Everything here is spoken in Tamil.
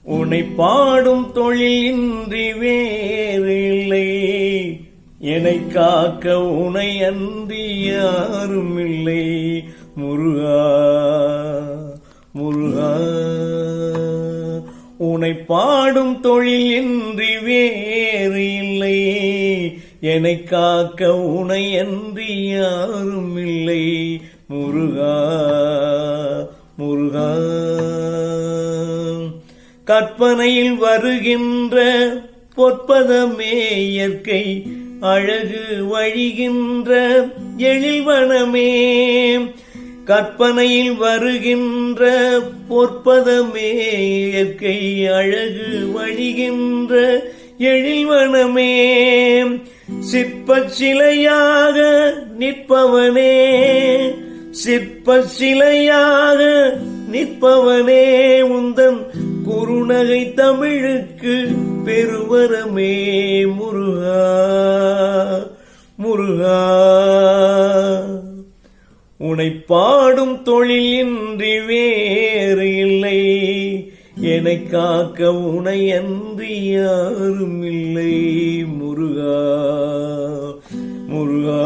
உன்னை பாடும் தொழில் இன்றி வேறு இல்லை, என்னை காக்க உனை அன்றி யாரும் இல்லை. முருகா முருகா, உன்னை பாடும் தொழில் இன்றி வேறு இல்லை, என்னை காக்க உனை அன்றி யாரும் இல்லை. முருகா முருகா, கற்பனையில் வருகின்ற பொற்பதமே இயற்கை, அழகு வழிகின்ற எழில்வனமே. கற்பனையில் வருகின்ற பொற்பதமே இயற்கை, அழகு வழிகின்ற எழில்வனமே. சிற்பச் சிலையாக நிற்பவனே, சிற்பச் சிலையாக நிற்பவனே, உந்தன் குறுநகை தமிழுக்கு பெருவரமே. முருகா முருகா, உன்னை பாடும் தொழில் இன்றி வேறு இல்லை, என்னை காக்க உனை அன்றி யாரும் இல்லை. முருகா முருகா.